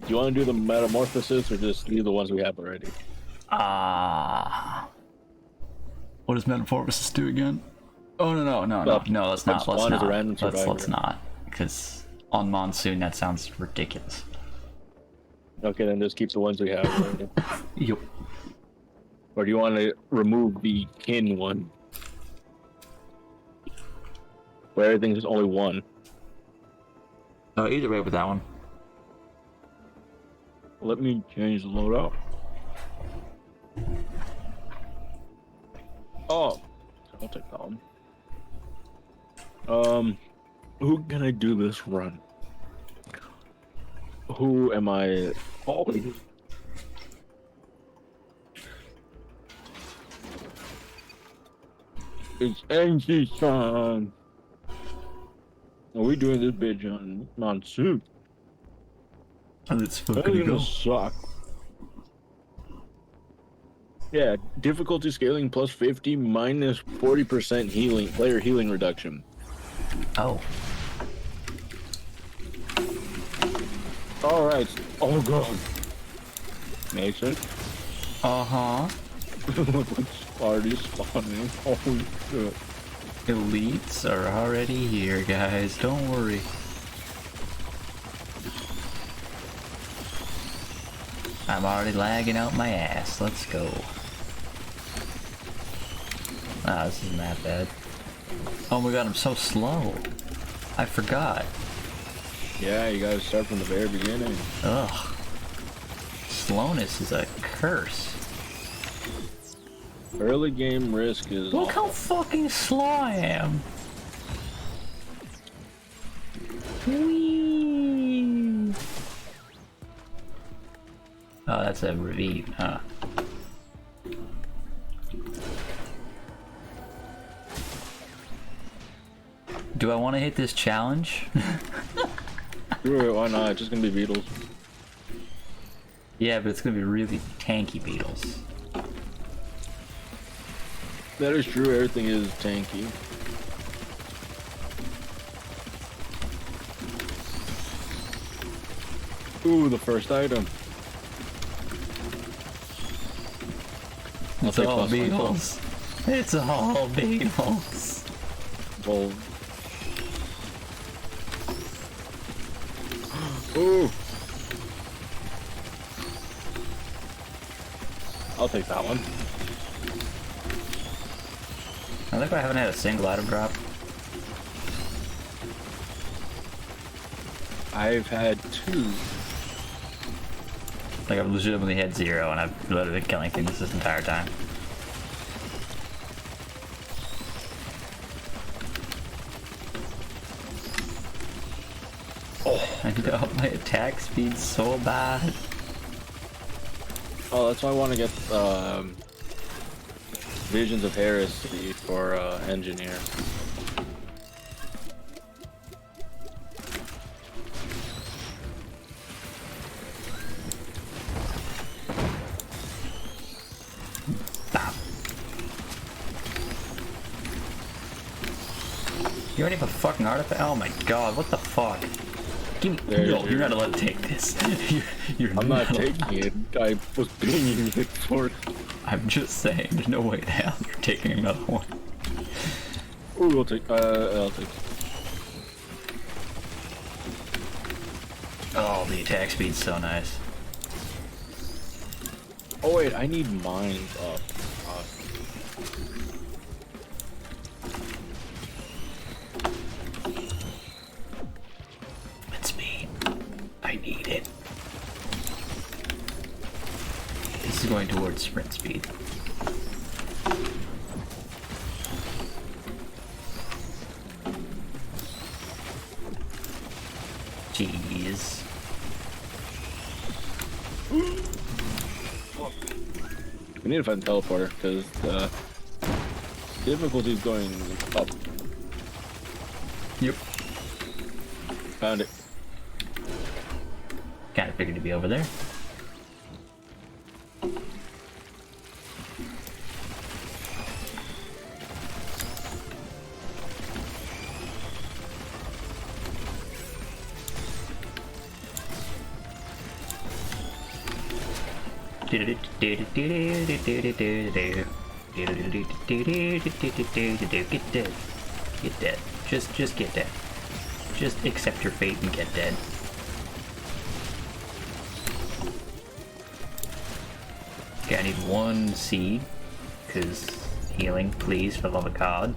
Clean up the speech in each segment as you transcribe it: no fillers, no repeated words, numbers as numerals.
Do you want to do the metamorphosis or just leave the ones we have already? What does Metamorphosis do again? Oh no, let's not. Spawn is a random survivor. Let's not. Because on Monsoon that sounds ridiculous. Okay, then just keep the ones we have already. Yup. Or do you want to remove the kin one? Where everything's just only one. Oh, either way with that one. Let me change the loadout. Oh, I'll take that one. Who can I do this run? Who am I? Oh, it's NC-san. Are we doing this bitch on Monsoon? And it's That's fucking gonna go. suck. Yeah, difficulty scaling plus 50 minus 40% healing, player healing reduction. Oh. Alright. Oh god. Makes sense. Uh-huh. What's already spawning? Holy shit. Elites are already here, guys. Don't worry. I'm already lagging out my ass. Let's go. Ah, this isn't that bad. Oh my god, I'm so slow. I forgot. Yeah, you gotta start from the very beginning. Ugh. Slowness is a curse. Early game risk is... Look how fucking slow I am. Whee! Oh, that's a Reveat, huh? Do I want to hit this challenge? Sure, why not? It's just gonna be beetles. Yeah, but it's gonna be really tanky beetles. That is true, everything is tanky. Ooh, the first item. It's all beetles. It's all beetles. Well... Ooh! I'll take that one. I think I haven't had a single item drop. I've had two. Like I've legitimately had 0 and I've literally been killing things this entire time. Oh, I know, my attack speed's so bad. Oh, that's why I want to get Visions of Heresy for Engineer. You already have a fucking artifact? Oh my god, what the fuck? Give me, no, you're not allowed to take this. I'm not taking it. I was pinging it for it. I'm just saying, there's no way in hell you're taking another one. Ooh, I'll take it. Oh, the attack speed's so nice. Oh wait, I need mines up. It's me. I need it. This is going towards sprint speed. Jeez. We need to find a teleporter because the difficulty is going up. Yep. Found it. Kind of figured to be over there. Get dead. Get dead. Just get dead. Just accept your fate and get dead. Okay, I need 1 seed. Cause healing, please, for the love of God.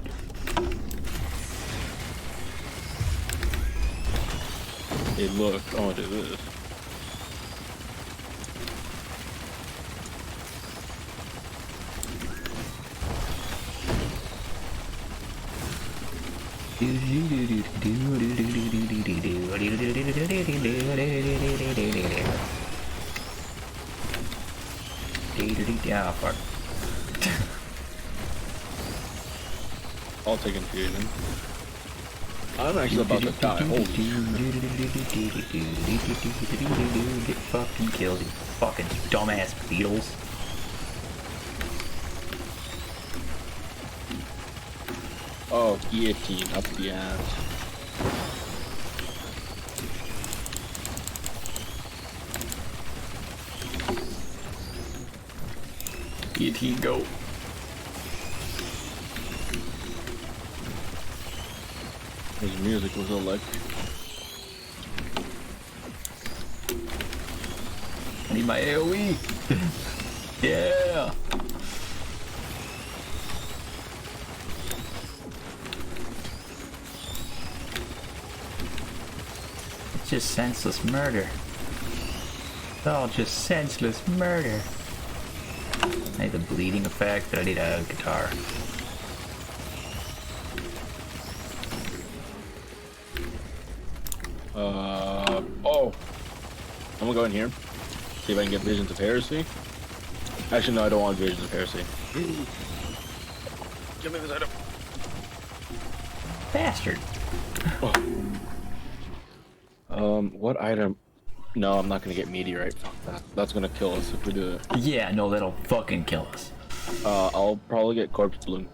Hey, look, I want to do this. Ah, fuck. I'll take infusion. I'm actually about to die. Holy Get fucking killed, you fucking dumbass beetles. Oh, guillotine up the ass. Guillotine, go. His music was electric. I need my AoE. Yeah. It's just senseless murder. It's all just senseless murder. I need the bleeding effect, but I need a guitar. Oh. I'm gonna go in here. See if I can get Visions of Heresy. Actually, no, I don't want Visions of Heresy. Give me this item. Bastard. What item? No, I'm not gonna get Meteorite. Fuck that. That's gonna kill us if we do it. Yeah, no, that'll fucking kill us. I'll probably get Corpse Bloom.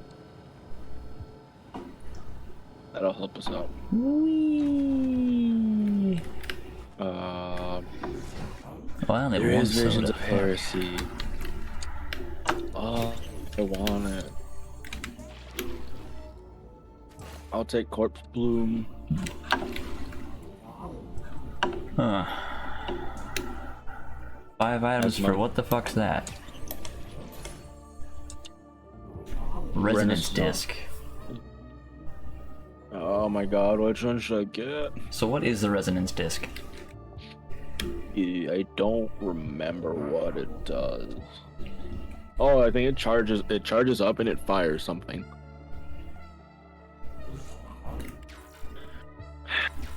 That'll help us out. Whee! Well, I only have There one is Visions soda. of Heresy. Oh, I want it. I'll take Corpse Bloom. Huh. 5 items That's for not- what the fuck's that? Resonance disc. Oh my god, which one should I get? So what is the resonance disc? I don't remember what it does. Oh, I think it charges up and it fires something.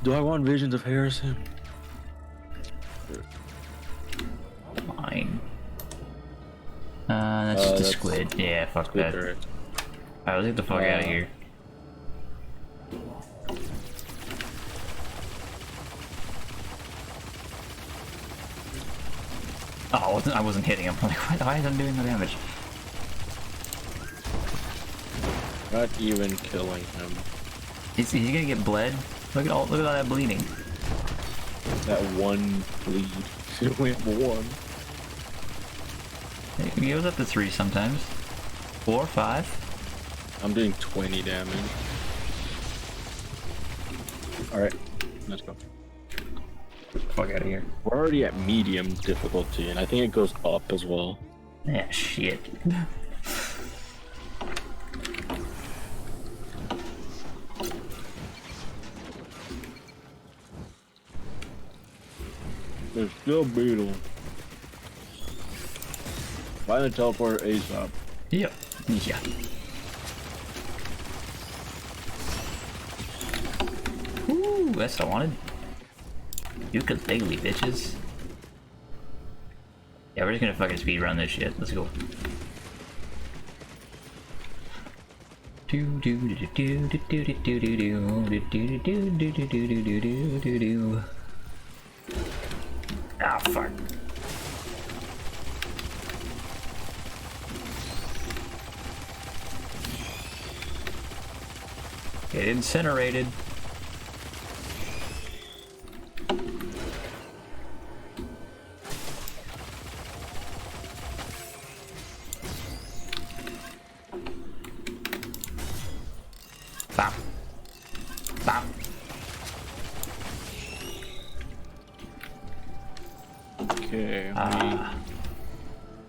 Do I want Visions of Heresy? Fine. That's just a that's squid. Yeah, fuck that. Squid. Alright, let's get the fuck out of here. Oh, I wasn't hitting him. I'm like, why is I doing the damage? Not even killing him. Is he gonna get bled? Look at all that bleeding. That one bleed. She only have one. It goes up to 3 sometimes. 4, 5. I'm doing 20 damage. Alright, let's go. Fuck out of here. We're already at medium difficulty, and I think it goes up as well. Yeah, shit. There's still Beetle. Find the teleporter ASAP. Yep. Yeah. Ooh, that's what I wanted. Ukulele, bitches. Yeah, we're just gonna fucking speedrun this shit. Let's go. Ah, fuck. Get incinerated. Okay.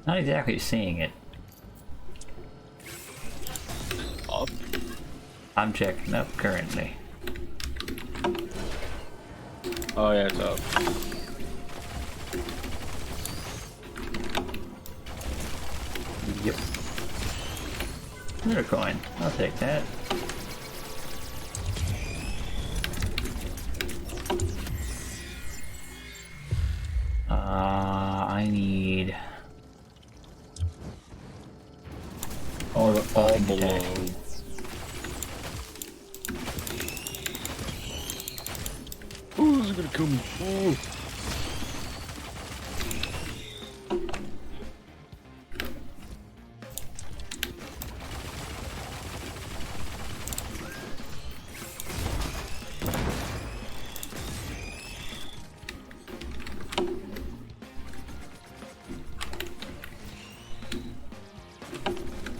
Not exactly seeing it. Up. I'm checking up currently. Oh yeah, it's up. Yep. Another coin. I'll take that. I need All fucking below. attack. Ooh, this is gonna kill me. Ooh.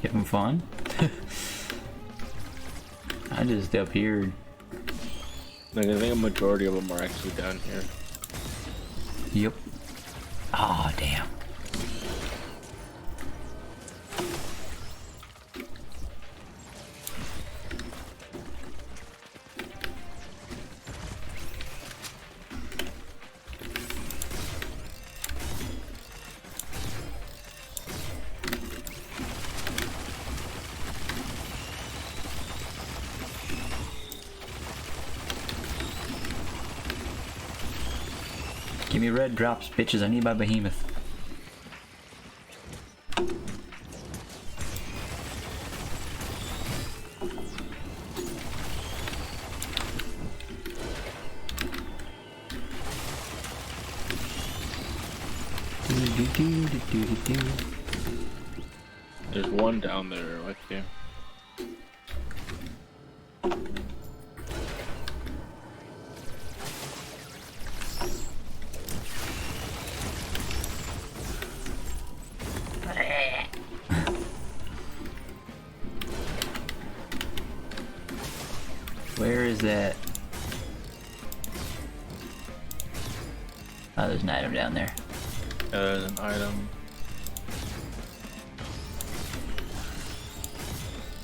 Having fun? I just appeared. Like, I think a majority of them are actually down here. Yep. Ah, damn. Give me red drops, bitches. I need my behemoth. There's one down there with you. Where is that? Oh, there's an item down there. There's an item.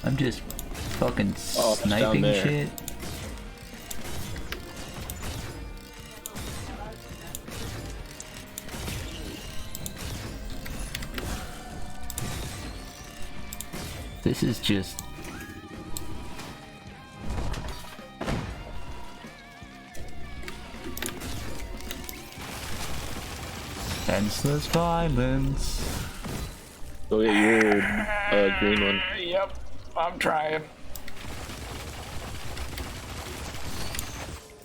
I'm just fucking Oh, it's down sniping there. shit. This is just... senseless violence. Go get your green one. Yep, I'm trying.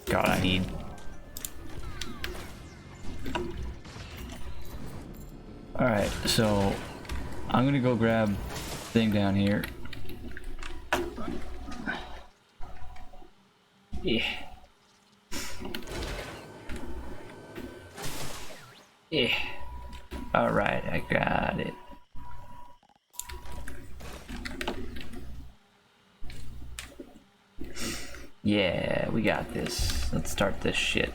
God, I need... Alright, so... I'm gonna go grab thing down here. Yeah. Yeah. Alright, I got it. Yeah, we got this. Let's start this shit.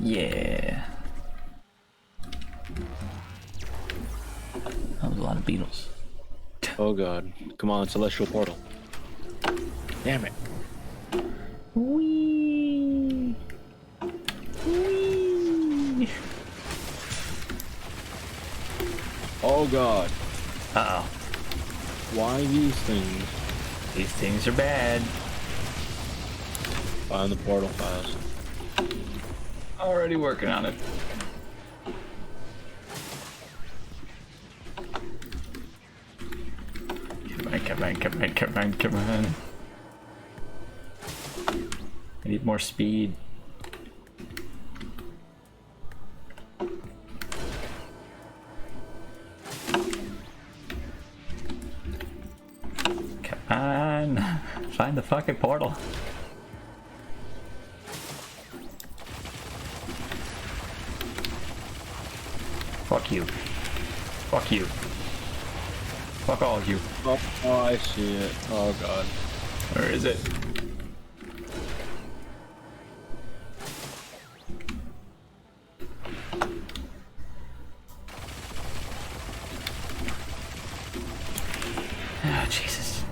Yeah. That was a lot of beetles. Oh god. Come on, celestial portal. Damn it. Whee! Whee! Oh god. Uh-oh. Why these things? These things are bad. Find the portal fast. Already working on it. Come on, come on, come on, come on. I need more speed. Come on. Find the fucking portal. Fuck you. Fuck you. Fuck all of you. Oh, I see it. Oh god. Where is it? Oh, Jesus.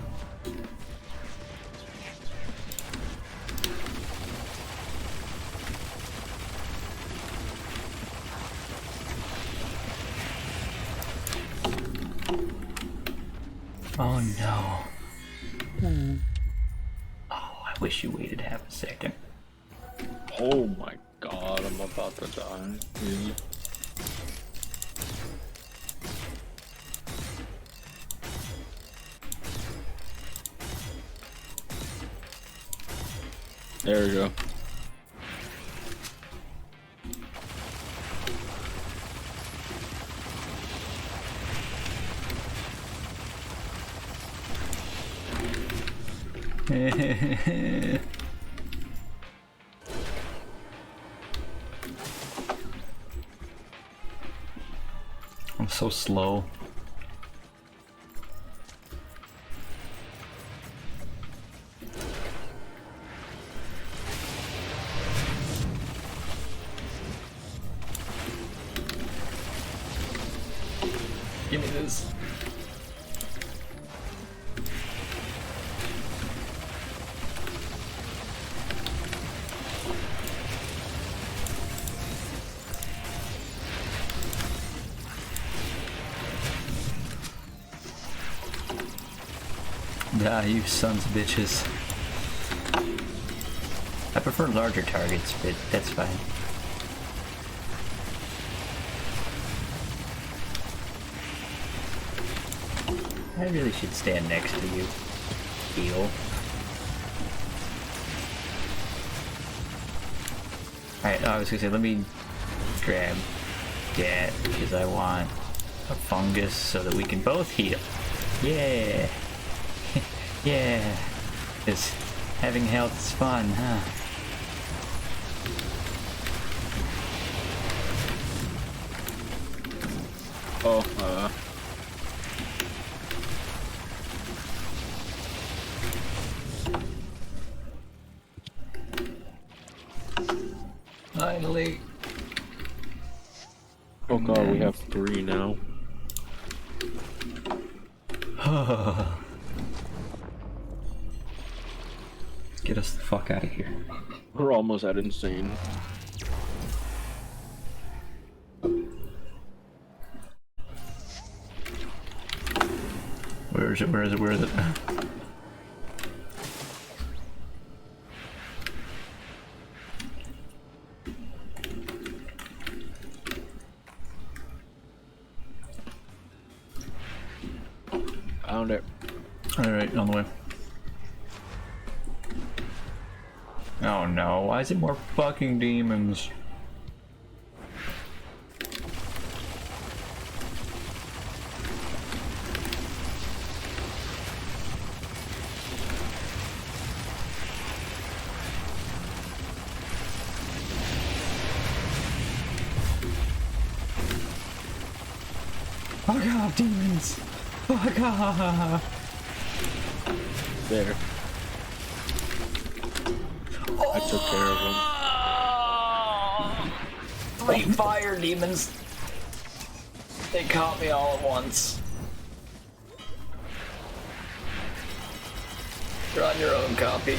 Oh no. Oh, I wish you waited half a second. Oh my god, I'm about to die. Really? There we go. I'm so slow. Give me this. Ah, you sons of bitches. I prefer larger targets, but that's fine. I really should stand next to you, Eel. Alright, I was gonna say, let me grab that, because I want a fungus so that we can both heal. Yeah! Yeah! Because having health is fun, huh? Oh, Finally! oh god, we have 3 now. Get us the fuck out of here. We're almost at insane. Where is it? Where is it? Where is it? Found it. Alright, on the way. Oh no, why is it more fucking demons? Oh god, demons! Oh god! There. I took care of them. 3 fire demons! They caught me all at once. You're on your own, copy.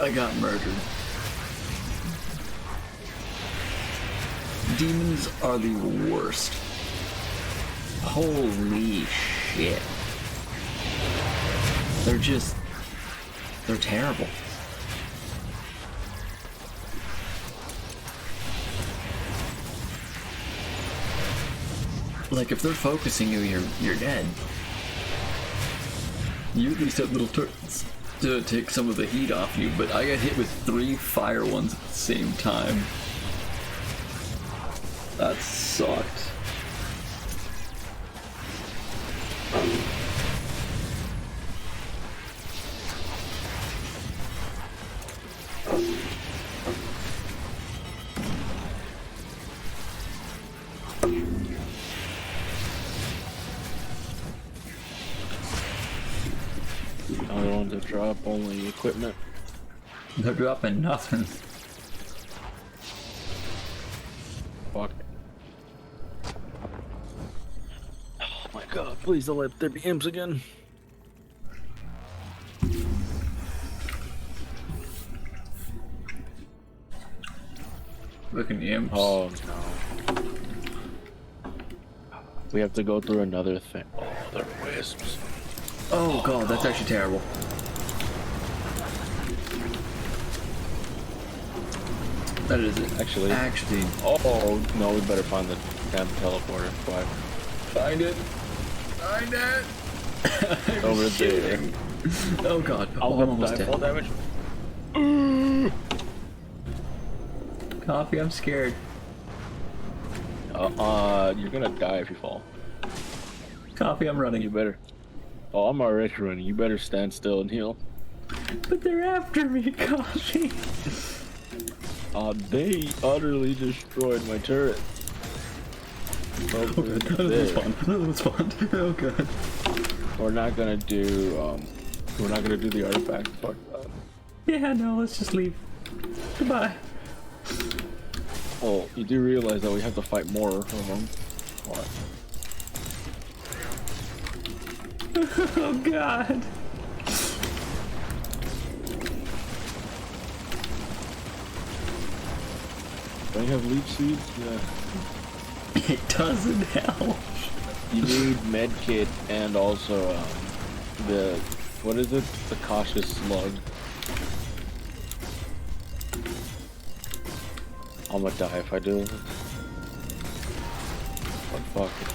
I got murdered. Demons are the worst. Holy shit. They're terrible. Like, if they're focusing you, you're dead. You at least have little turrets to take some of the heat off you, but I got hit with 3 fire ones at the same time. That sucked. Another one to drop only equipment. They're dropping nothing. Fuck. Oh my god, please don't let there be imps again. Look at the imps. Oh no. We have to go through another thing. Oh, they're wisps. Oh god, that's actually terrible. That is it. Actually. Oh no, we better find the damn teleporter. Why? Find it. Find it. Over there. Oh god. I'll Oh, I'm almost die. Full dead. damage. Coffee, I'm scared. You're gonna die if you fall. Coffee, I'm running. You better. Oh, I'm already running. You better stand still and heal. But they're after me, Coffee. They utterly destroyed my turret. Over there. Another one spawned. Oh god. We're not gonna do the artifact. Fuck that. Yeah, no, let's just leave. Goodbye. Oh, you do realize that we have to fight more of them. What? Oh god. Don't you have leech seeds? Yeah. It doesn't help. You need medkit and also the what is it? The cautious slug. I'm gonna die if I do. But fuck it.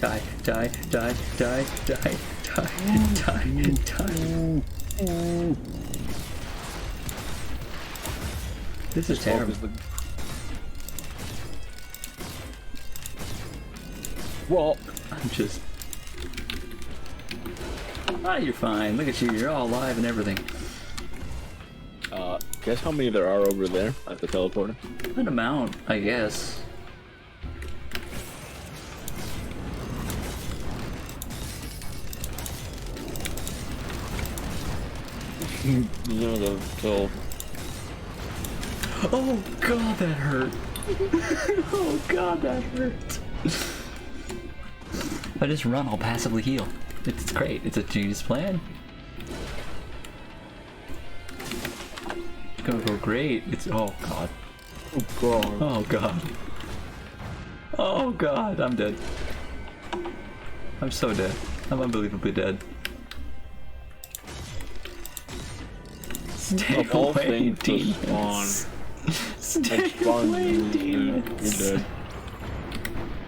Die, die, die, die, die, die, die, die. This is terrible. Well, I'm just... Ah, you're fine. Look at you. You're all alive and everything. guess how many there are over there at the teleporter? An amount, I guess. You know, the kill. Oh god, that hurt. Oh god, that hurt. If I just run, I'll passively heal. It's great. It's a genius plan. It's gonna go great. It's oh god. Oh god. Oh god. Oh god, I'm dead. I'm so dead. I'm unbelievably dead. Stay Of all away, things to demons. Stay spawn away, you, demons. you're dead.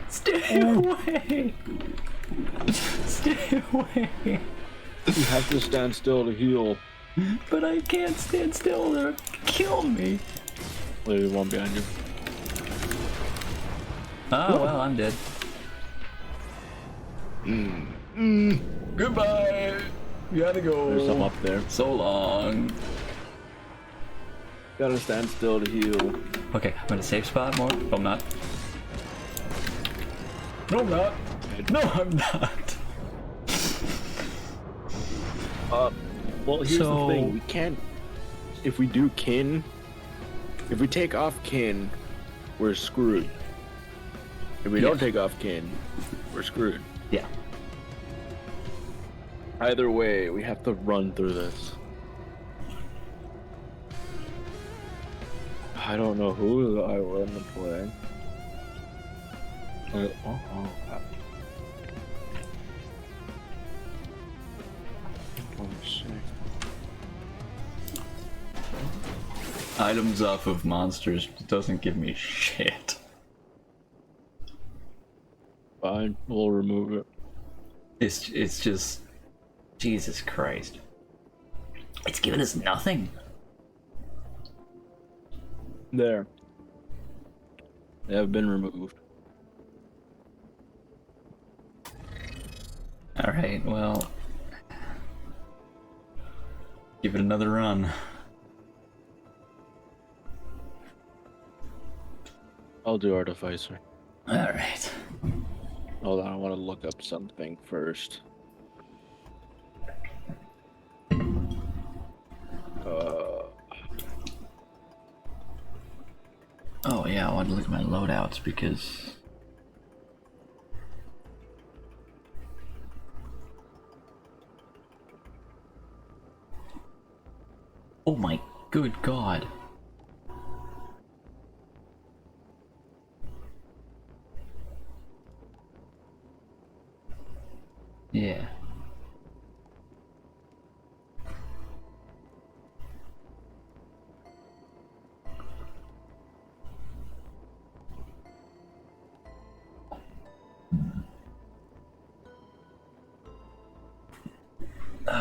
Stay away. Stay away. You have to stand still to heal. But I can't stand still. They'll kill me. There's one behind you. Oh well, I'm dead. Goodbye. Gotta go. There's some up there. So long. Gotta stand still to heal. Okay, I'm in a safe spot more. Oh, I'm not. No, I'm not. No, I'm not. Well, here's So- the thing. We can't... If we do kin... If we take off kin, we're screwed. If we don't Yeah. take off kin, we're screwed. Yeah. Either way, we have to run through this. I don't know who I want to play. Oh. Oh, shit. Items off of monsters doesn't give me shit. Fine, we'll remove it. It's just Jesus Christ. It's giving us nothing. There. They have been removed. Alright, well... give it another run. I'll do Artificer. Alright. Hold on, I want to look up something first. Oh yeah, I want to look at my loadouts because... oh my good god. Yeah.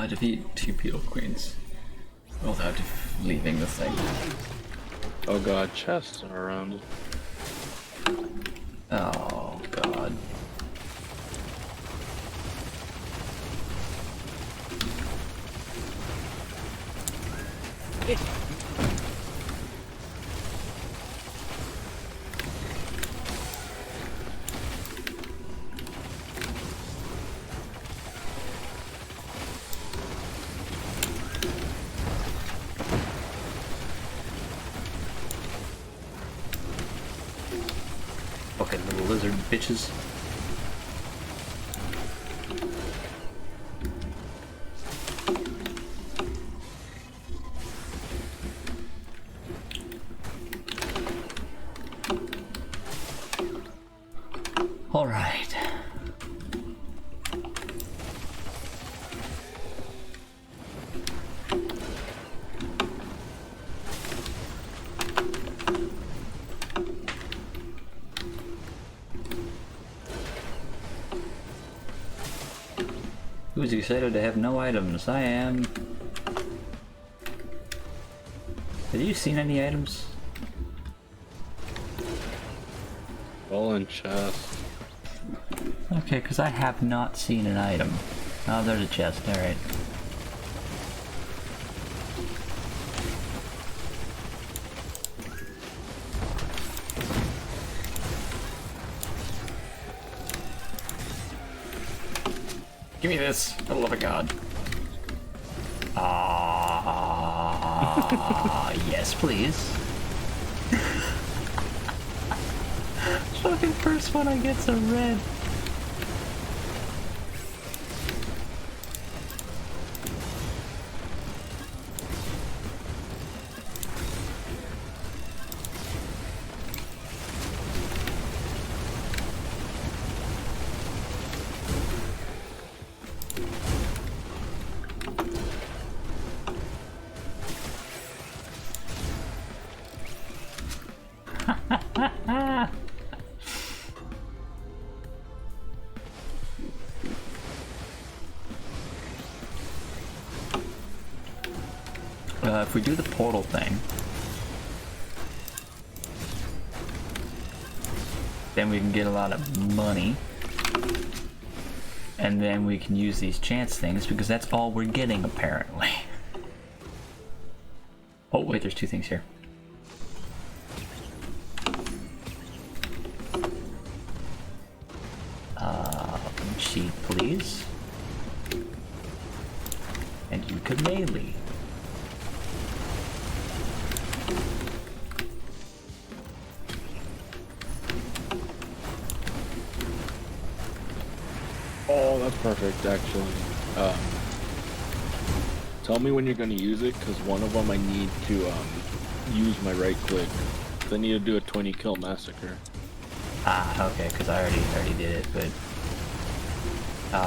Defeat 2 Beetle Queens without leaving the thing. Oh god, chests are around. Oh god. Fucking little lizard bitches. All right. Who's excited to have no items? I am. Have you seen any items? All in chest. Okay, because I have not seen an item. Oh, there's a chest. Alright. Give me this, for the love of God. Yes, please. Fucking first one I get's a red. If we do the portal thing, then we can get a lot of money, and then we can use these chance things because that's all we're getting apparently. Oh wait, there's 2 things here. Sheet, please. And ukulele. Oh, that's perfect, actually. Tell me when you're going to use it, because one of them I need to use my right click. I need to do a 20 kill massacre. Ah, okay, because I already did it, but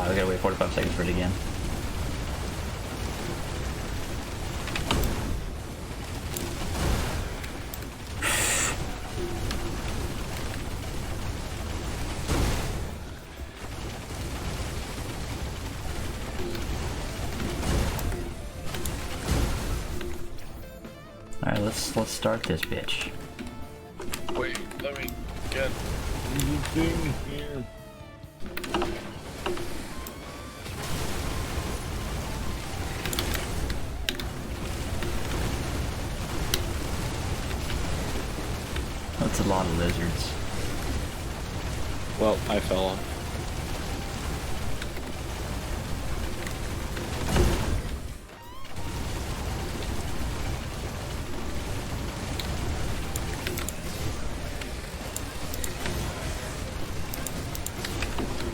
we gotta wait 45 seconds for it again. Alright, let's start this bitch. Wait, let me get the thing here. That's a lot of lizards. Well, I fell off.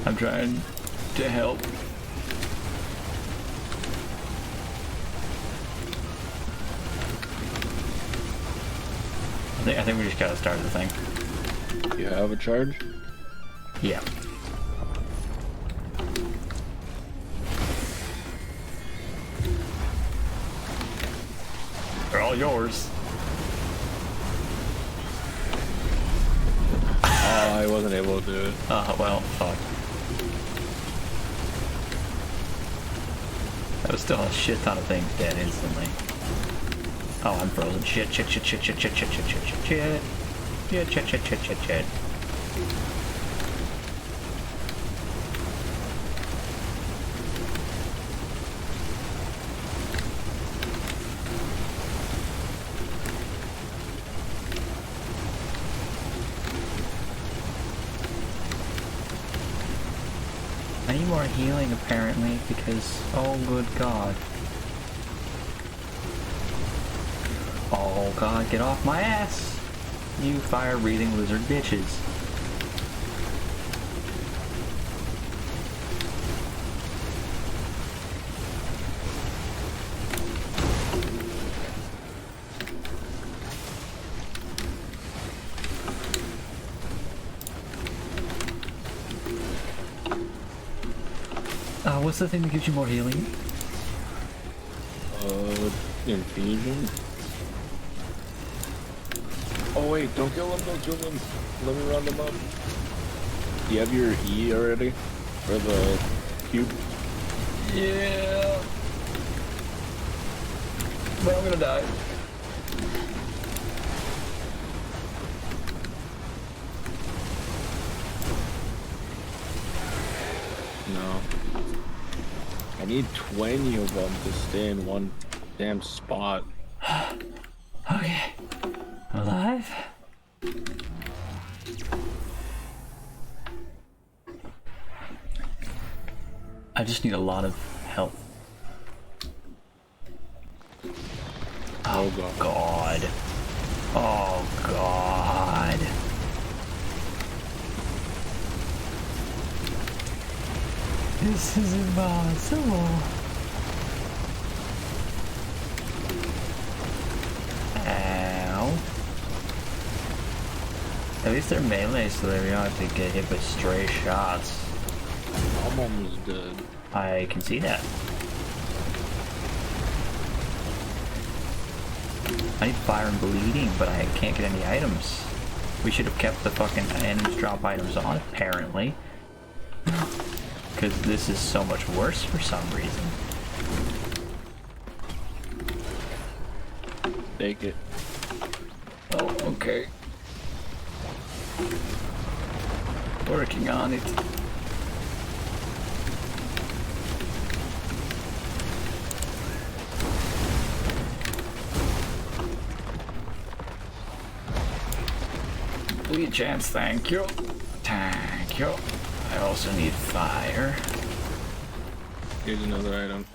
I'm trying to help. I think we just gotta start the thing. You have a charge? Yeah. They're all yours. Oh, I wasn't able to do it. Well, fuck. That was still a shit ton of things dead instantly. Oh, I'm frozen. Shit. Yeah, shit. I need more healing apparently because, oh good god. Oh god, get off my ass! You fire-breathing lizard bitches. What's the thing that gives you more healing? Infusion? Oh wait, don't kill him, don't kill him. Let me round him up. Do you have your E already? For the cube? Yeah. But I'm gonna die. No. I need 20 of them to stay in one damn spot. Okay. Alive? I just need a lot of help. Oh god. Oh god. This is impossible. Ow. At least they're melee, so they don't have to get hit by stray shots. I'm almost dead. I can see that. I need fire and bleeding, but I can't get any items. We should have kept the fucking enemies drop items on, apparently. Because this is so much worse for some reason. Take it. Oh, okay. Working on it. Bleed chance, thank you. Thank you. I also need fire. Here's another item.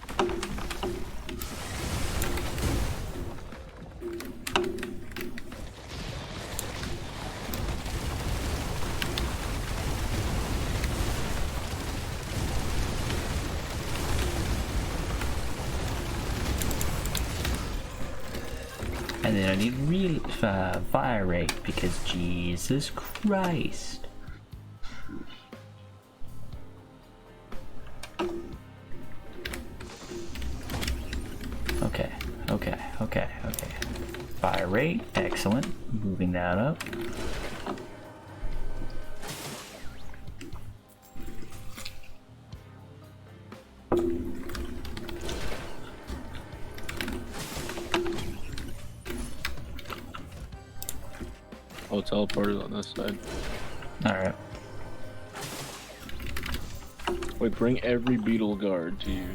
And then I need real fire rate because Jesus Christ. Okay. Fire rate, excellent. Moving that up. I'll teleport it on this side. Alright. Wait, bring every beetle guard to you.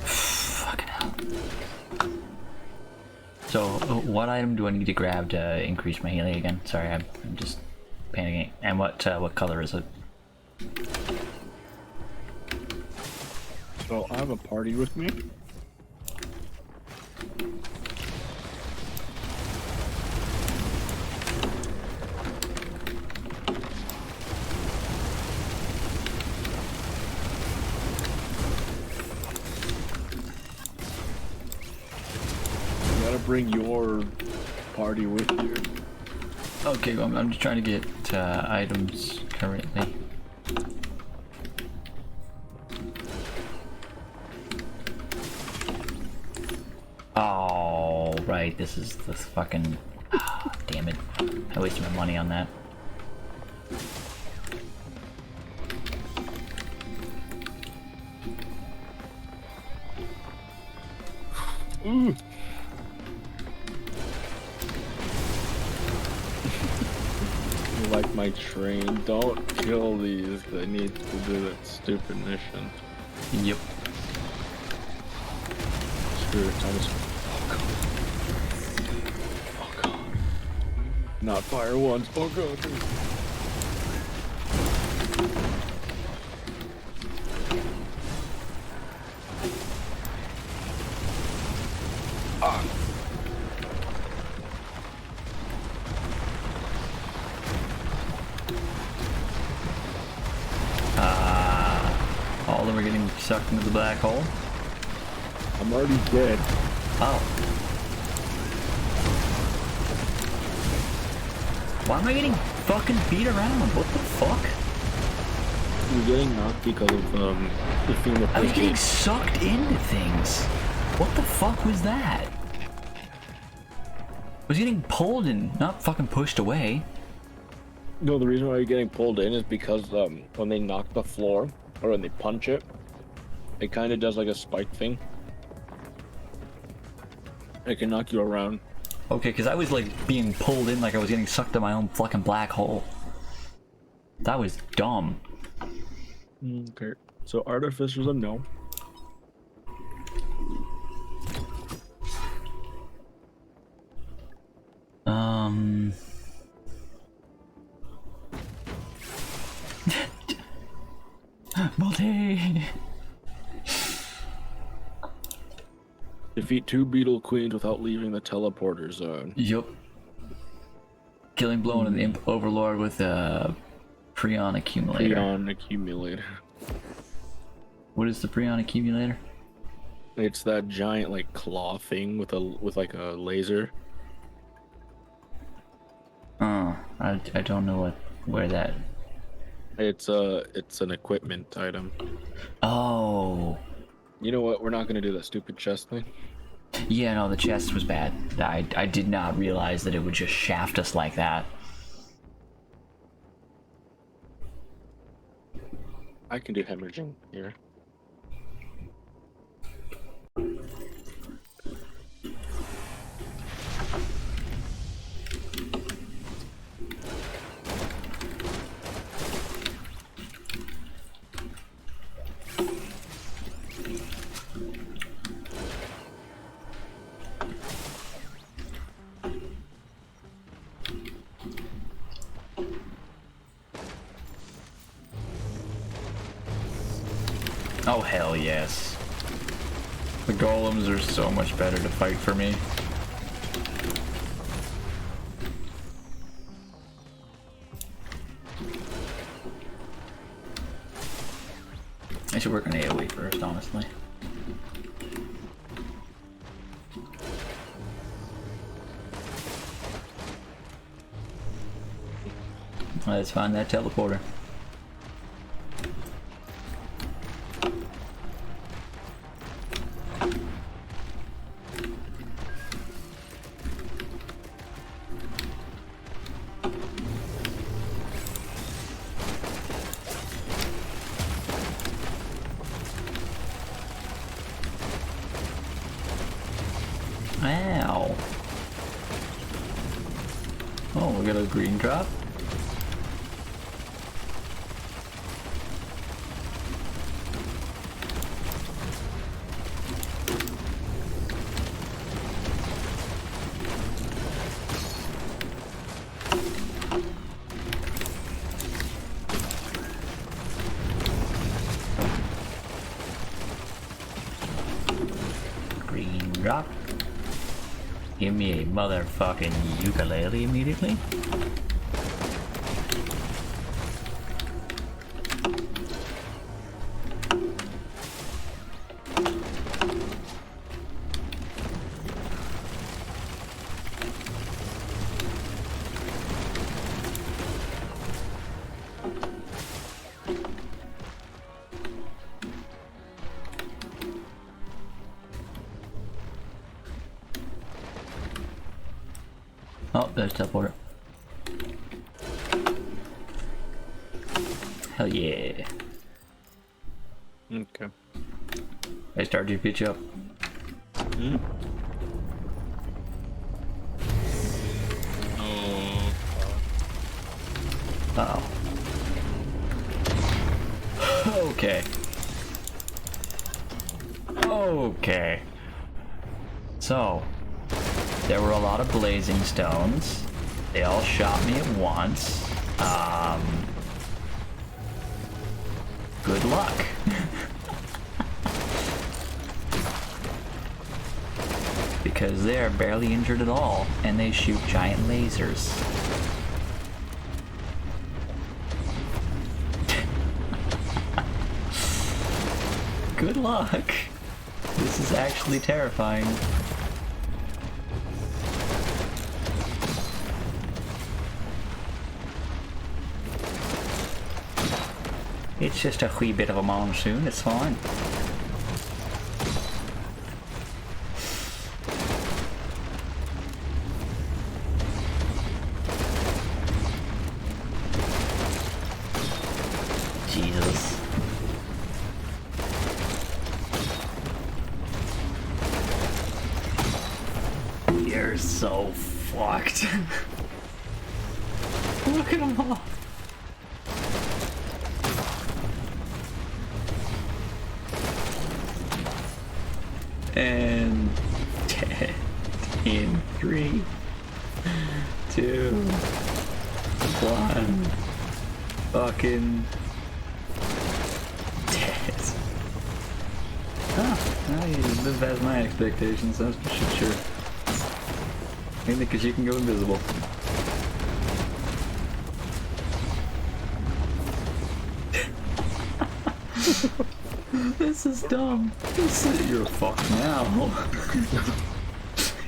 Fucking hell. So, what item do I need to grab to increase my healing again? Sorry, I'm just panicking. And what color is it? So I have a party with me. You gotta bring your party with you. Okay, well, I'm just trying to get items currently. Oh, right, this is the fucking... Oh, damn it. I wasted my money on that. Ooh. You like my train? Don't kill these. They need to do that stupid mission. Yep. Screw it, Thomas. Oh god. Not fire once. Oh god. Ah. All of them are getting sucked into the black hole? I'm already dead. Oh. Why am I getting fucking beat around? What the fuck? You're getting knocked because of the thing that I was getting sucked into things. What the fuck was that? I was getting pulled and not fucking pushed away. No, the reason why you're getting pulled in is because when they knock the floor or when they punch it, it kind of does like a spike thing. It can knock you around. Okay, because I was like being pulled in like I was getting sucked to my own fucking black hole. That was dumb. Okay, so Artificer's a no. Multi. Defeat 2 Beetle Queens without leaving the teleporter zone. Yup. Killing Blown and the Imp Overlord with a Prion Accumulator. Prion Accumulator. What is the Prion Accumulator? It's that giant like claw thing with like a laser. I don't know where that. It's an equipment item. Oh. You know what? We're not gonna do that stupid chest thing. Yeah, no, the chest was bad. I did not realize that it would just shaft us like that. I can do hemorrhaging here. Oh, hell yes. The golems are so much better to fight for me. I should work on AoE first, honestly. Let's find that teleporter. Ow. Oh, we got a green drop. Green drop. Give me a motherfucking ukulele immediately. Oh, there's teleporter. Hell yeah. Okay. I started to pitch up. Mm. Oh. Uh oh. Okay. Okay. So, there were a lot of blazing stones. They all shot me at once. Good luck. Because they are barely injured at all, and they shoot giant lasers. Good luck. This is actually terrifying. It's just a wee bit of a monsoon, it's fine. Jesus. You're so fucked. Look at them all. And dead in 3, 2, 1. Fucking dead. Oh, you live past my expectations, that's for sure. Mainly because you can go invisible. This is dumb. You're fucked now.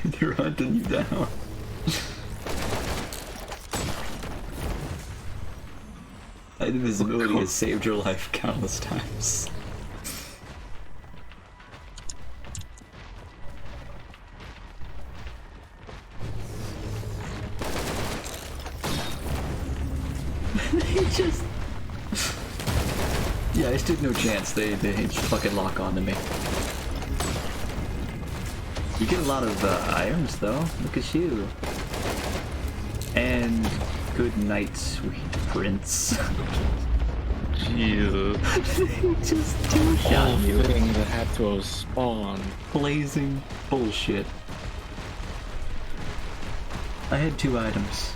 They're hunting you down. Invisibility has saved your life countless times. They just... Yeah, I stood no chance. They just fucking lock onto me. You get a lot of items though. Look at you. And good night, sweet prince. Jesus. They just two-shot you. Thing that had to have spawned. Blazing bullshit. I had 2 items.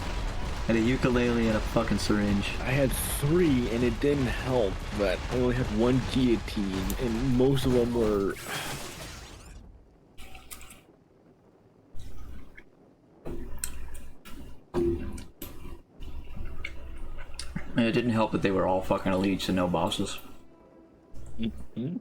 I had a ukulele and a fucking syringe. I had 3 and it didn't help that I only had 1 guillotine and most of them were... And it didn't help that they were all fucking elites and no bosses. Mm-hmm.